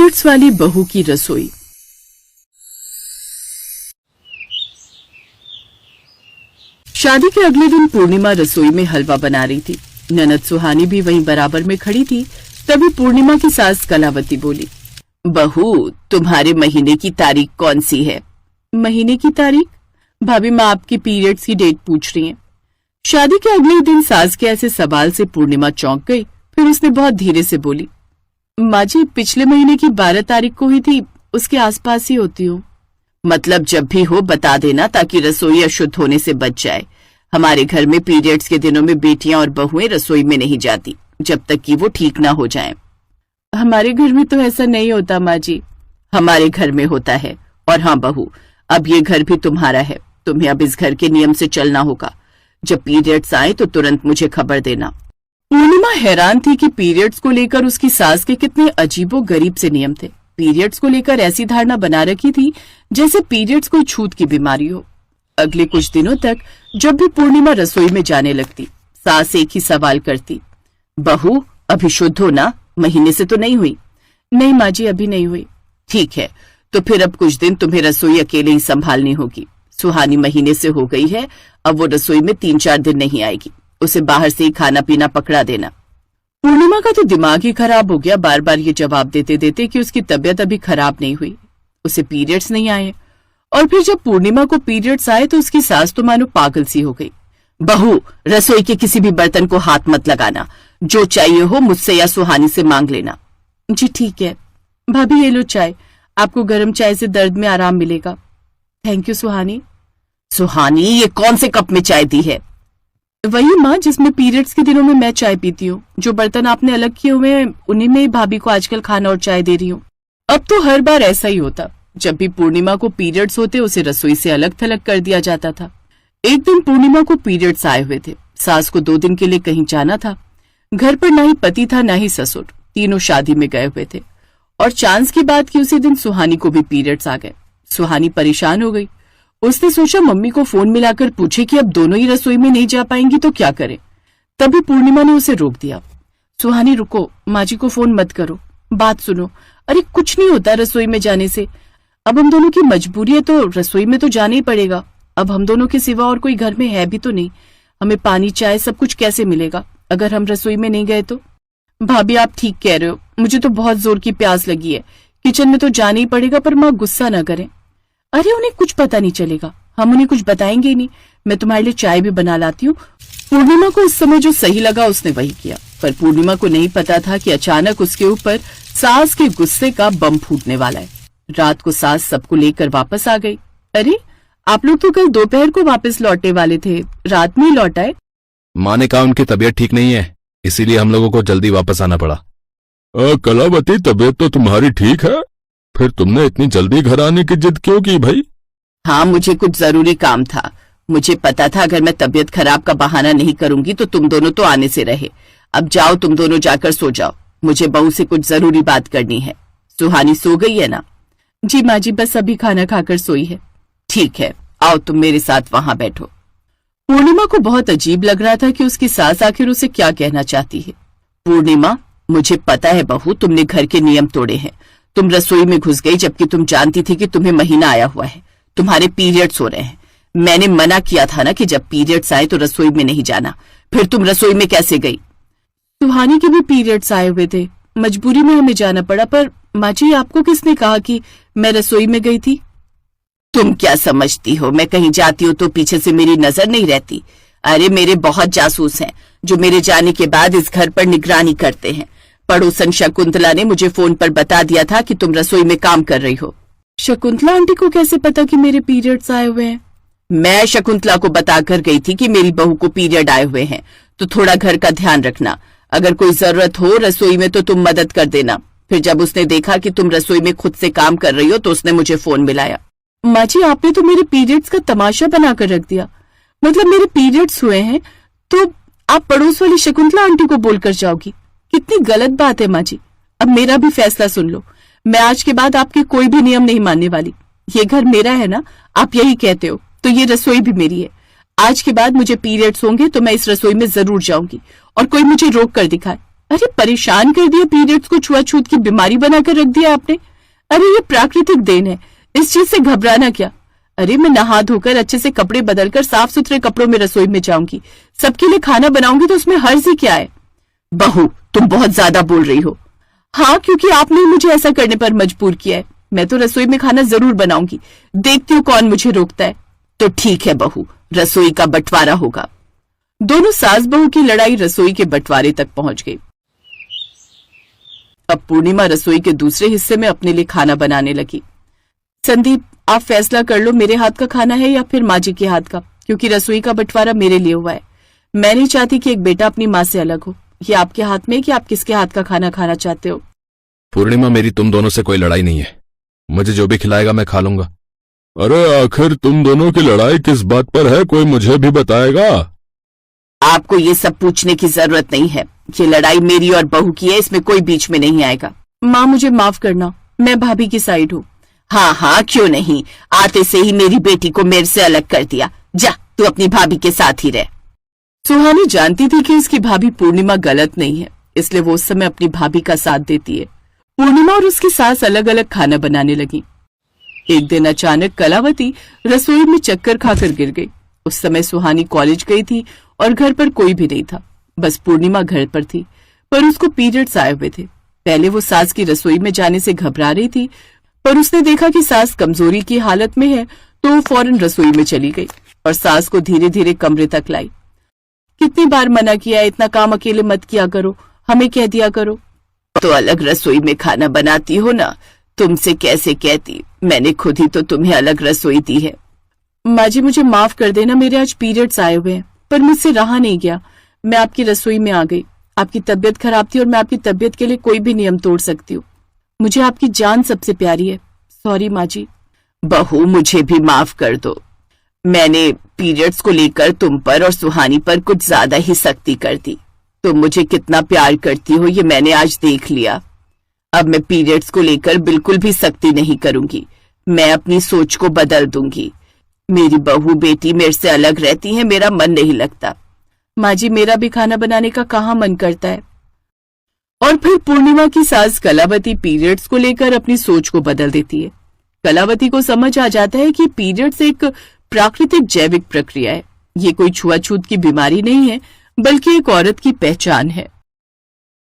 Periods वाली बहू की रसोई। शादी के अगले दिन पूर्णिमा रसोई में हलवा बना रही थी। ननद सुहानी भी वहीं बराबर में खड़ी थी। तभी पूर्णिमा की सास कलावती बोली, बहू तुम्हारे महीने की तारीख कौन सी है? महीने की तारीख? भाभी माँ आपकी पीरियड्स की डेट पूछ रही हैं। शादी के अगले दिन सास के ऐसे सवाल से पूर्णिमा चौंक गई। फिर उसने बहुत धीरे से बोली, माँ जी पिछले महीने की 12 तारीख को हुई थी, उसके आसपास ही होती हूँ। मतलब जब भी हो बता देना ताकि रसोई अशुद्ध होने से बच जाए। हमारे घर में पीरियड्स के दिनों में बेटियां और बहुएं रसोई में नहीं जाती जब तक कि वो ठीक ना हो जाएं। हमारे घर में तो ऐसा नहीं होता माँ जी। हमारे घर में होता है। और हाँ बहू, अब ये घर भी तुम्हारा है। तुम्हें अब इस घर के नियम से चलना होगा। जब पीरियड्स आए तो तुरंत मुझे खबर देना। पूर्णिमा हैरान थी कि पीरियड्स को लेकर उसकी सास के कितने अजीबो गरीब से नियम थे। पीरियड्स को लेकर ऐसी धारणा बना रखी थी जैसे पीरियड्स कोई छूत की बीमारी हो। अगले कुछ दिनों तक जब भी पूर्णिमा रसोई में जाने लगती, सास एक ही सवाल करती, बहू अभी शुद्ध हो ना? महीने से तो नहीं हुई? नहीं माँ जी अभी नहीं हुई। ठीक है, तो फिर अब कुछ दिन तुम्हें रसोई अकेले ही संभालनी होगी। सुहानी महीने से हो गई है, अब वो रसोई में 3-4 दिन नहीं आएगी। उसे बाहर से ही खाना पीना पकड़ा देना। पूर्णिमा का तो दिमाग ही खराब हो गया बार बार ये जवाब देते देते कि उसकी तबीयत अभी खराब नहीं हुई, उसे पीरियड्स नहीं आए। और फिर जब पूर्णिमा को पीरियड्स आए तो उसकी सास तो मानो पागल सी हो गई। बहू रसोई के किसी भी बर्तन को हाथ मत लगाना। जो चाहिए हो मुझसे या सुहानी से मांग लेना। जी ठीक है। भाभी ये लो चाय, आपको गर्म चाय से दर्द में आराम मिलेगा। थैंक यू सुहानी। सुहानी ये कौन से कप में चाय दी है? वही माँ जिसमें पीरियड्स के दिनों में मैं चाय पीती हूँ। जो बर्तन आपने अलग किए हुए हैं उन्हीं में भाभी को आजकल खाना और चाय दे रही हूँ। अब तो हर बार ऐसा ही होता। जब भी पूर्णिमा को पीरियड्स होते उसे रसोई से अलग थलग कर दिया जाता था। एक दिन पूर्णिमा को पीरियड्स आए हुए थे। सास को 2 दिन के लिए कहीं जाना था। घर पर ना ही पति था ना ही ससुर, तीनों शादी में गए हुए थे। और चांस की बात की उसी दिन सुहानी को भी पीरियड्स आ गए। सुहानी परेशान हो गई। उसने सोचा मम्मी को फोन मिलाकर पूछे कि अब दोनों ही रसोई में नहीं जा पाएंगी तो क्या करें। तभी पूर्णिमा ने उसे रोक दिया। सुहानी रुको, माँ जी को फोन मत करो, बात सुनो। अरे कुछ नहीं होता रसोई में जाने से। अब हम दोनों की मजबूरी है तो रसोई में तो जाना ही पड़ेगा। अब हम दोनों के सिवा और कोई घर में है भी तो नहीं। हमें पानी चाय सब कुछ कैसे मिलेगा अगर हम रसोई में नहीं गए तो? भाभी आप ठीक कह रहे हो, मुझे तो बहुत जोर की प्यास लगी है। किचन में तो जाना ही पड़ेगा, पर माँ गुस्सा ना करें। अरे उन्हें कुछ पता नहीं चलेगा, हम उन्हें कुछ बताएंगे ही नहीं। मैं तुम्हारे लिए चाय भी बना लाती हूँ। पूर्णिमा को इस समय जो सही लगा उसने वही किया। पर पूर्णिमा को नहीं पता था कि अचानक उसके ऊपर सास के गुस्से का बम फूटने वाला है। रात को सास सबको लेकर वापस आ गई। अरे आप लोग तो कल दोपहर को वापस लौटने वाले थे, रात में ही लौट आए। माँ ने कहा उनकी तबीयत ठीक नहीं है, इसीलिए हम लोगों को जल्दी वापस आना पड़ा। कलावती तबीयत तो तुम्हारी ठीक है, फिर तुमने इतनी जल्दी घर आने की जिद क्यों की भाई? हाँ मुझे कुछ जरूरी काम था। मुझे पता था अगर मैं तबीयत खराब का बहाना नहीं करूंगी तो तुम दोनों तो आने से रहे। अब जाओ तुम दोनों जाकर सो जाओ, मुझे बहू से कुछ जरूरी बात करनी है। सुहानी सो गई है ना? जी माँ जी बस अभी खाना खाकर सोई है। ठीक है, आओ तुम मेरे साथ वहां बैठो। पूर्णिमा को बहुत अजीब लग रहा था कि उसकी सास आखिर उसे क्या कहना चाहती है। पूर्णिमा मुझे पता है बहू, तुमने घर के नियम तोड़े हैं। तुम रसोई में घुस गई जबकि तुम जानती थी कि तुम्हें महीना आया हुआ है, तुम्हारे पीरियड्स हो रहे हैं। मैंने मना किया था ना कि जब पीरियड्स आए तो रसोई में नहीं जाना। फिर तुम रसोई में कैसे गई? सुहानी के भी पीरियड्स आए हुए थे, मजबूरी में हमें जाना पड़ा। पर माँ जी आपको किसने कहा कि मैं रसोई में गई थी? तुम क्या समझती हो, मैं कहीं जाती हूँ तो पीछे से मेरी नजर नहीं रहती? अरे मेरे बहुत जासूस हैं जो मेरे जाने के बाद इस घर पर निगरानी करते हैं। पड़ोसन शकुंतला ने मुझे फोन पर बता दिया था कि तुम रसोई में काम कर रही हो। शकुंतला आंटी को कैसे पता कि मेरे पीरियड्स आए हुए हैं? मैं शकुंतला को बताकर गई थी कि मेरी बहू को पीरियड आए हुए हैं, तो थोड़ा घर का ध्यान रखना। अगर कोई जरूरत हो रसोई में तो तुम मदद कर देना। फिर जब उसने देखा कि तुम रसोई में खुद से काम कर रही हो तो उसने मुझे फोन मिलाया। माँ जी आपने तो मेरे पीरियड्स का तमाशा बनाकर रख दिया। मतलब मेरे पीरियड्स हुए हैं तो आप पड़ोस वाली शकुंतला आंटी को बोलकर जाओगी? कितनी गलत बात है माँ जी। अब मेरा भी फैसला सुन लो। मैं आज के बाद आपके कोई भी नियम नहीं मानने वाली। ये घर मेरा है ना, आप यही कहते हो, तो ये रसोई भी मेरी है। आज के बाद मुझे पीरियड्स होंगे तो मैं इस रसोई में जरूर जाऊंगी और कोई मुझे रोक कर दिखाए अरे परेशान कर दिया, पीरियड्स को छुआछूत की बीमारी बनाकर रख दिया आपने। अरे ये प्राकृतिक देन है, इस चीज से घबराना क्या। अरे मैं नहा धोकर अच्छे से कपड़े बदलकर साफ सुथरे कपड़ों में रसोई में जाऊंगी, सबके लिए खाना बनाऊंगी, तो उसमें हर्ज ही क्या है। बहू तुम बहुत ज्यादा बोल रही हो। हाँ, क्योंकि आपने मुझे ऐसा करने पर मजबूर किया है। मैं तो रसोई में खाना जरूर बनाऊंगी, देखती हूँ कौन मुझे रोकता है। तो ठीक है बहू, रसोई का बंटवारा होगा। दोनों सास बहू की लड़ाई रसोई के बंटवारे तक पहुंच गई। अब पूर्णिमा रसोई के दूसरे हिस्से में अपने लिए खाना बनाने लगी। संदीप, आप फैसला कर लो, मेरे हाथ का खाना है या फिर माँ जी के हाथ का, क्योंकि रसोई का बंटवारा मेरे लिए हुआ है। मैं नहीं चाहती कि एक बेटा अपनी माँ से अलग हो। ये आपके हाथ में है कि आप किसके हाथ का खाना खाना चाहते हो। पूर्णिमा, मेरी तुम दोनों से कोई लड़ाई नहीं है। मुझे जो भी खिलाएगा मैं खा लूंगा। अरे आखिर तुम दोनों की लड़ाई किस बात पर है, कोई मुझे भी बताएगा। आपको ये सब पूछने की जरूरत नहीं है। ये लड़ाई मेरी और बहू की है, इसमें कोई बीच में नहीं आएगा। माँ मुझे माफ करना, मैं भाभी की साइड हूँ। हाँ हाँ, क्यों नहीं, आते से ही मेरी बेटी को मेरे से अलग कर दिया। जा, तू अपनी भाभी के साथ ही रह। सुहानी जानती थी कि उसकी भाभी पूर्णिमा गलत नहीं है, इसलिए वो उस समय अपनी भाभी का साथ देती है। पूर्णिमा और उसकी सास अलग अलग खाना बनाने लगी। एक दिन अचानक कलावती रसोई में चक्कर खाकर गिर गई। उस समय सुहानी कॉलेज गई थी और घर पर कोई भी नहीं था, बस पूर्णिमा घर पर थी, पर उसको पीरियड्स आए हुए थे। पहले वो सास की रसोई में जाने से घबरा रही थी, पर उसने देखा कि सास कमजोरी की हालत में है, तो वो फौरन रसोई में चली गई और सास को धीरे धीरे कमरे तक लाई। कितनी बार मना किया, इतना काम अकेले मत किया करो, हमें कह दिया करो। तो अलग रसोई में खाना बनाती हो ना, तुमसे कैसे कहती, मैंने खुद ही तो तुम्हें अलग रसोई दी है। माँ जी मुझे माफ कर देना, मेरे आज पीरियड्स आए हुए हैं, पर मुझसे रहा नहीं गया, मैं आपकी रसोई में आ गई। आपकी तबीयत खराब थी और मैं आपकी तबीयत के लिए कोई भी नियम तोड़ सकती हूँ। मुझे आपकी जान सबसे प्यारी है। सॉरी माँ जी। बहू मुझे भी माफ कर दो, मैंने पीरियड्स को लेकर तुम पर और सुहानी पर कुछ ज्यादा ही सख्ती कर दी। तुम मुझे कितना प्यार करती हो ये मैंने आज देख लिया। अब मैं पीरियड्स को लेकर बिल्कुल भी सख्ती नहीं करूंगी, मैं अपनी सोच को बदल दूंगी। मेरी बहू बेटी मेरे से अलग रहती है, मेरा मन नहीं लगता। माँ जी मेरा भी खाना बनाने का कहाँ मन करता है। और फिर पूर्णिमा की सास कलावती पीरियड्स को लेकर अपनी सोच को बदल देती है। कलावती को समझ आ जाता है कि पीरियड्स एक प्राकृतिक जैविक प्रक्रिया है, ये कोई छुआछूत की बीमारी नहीं है, बल्कि एक औरत की पहचान है।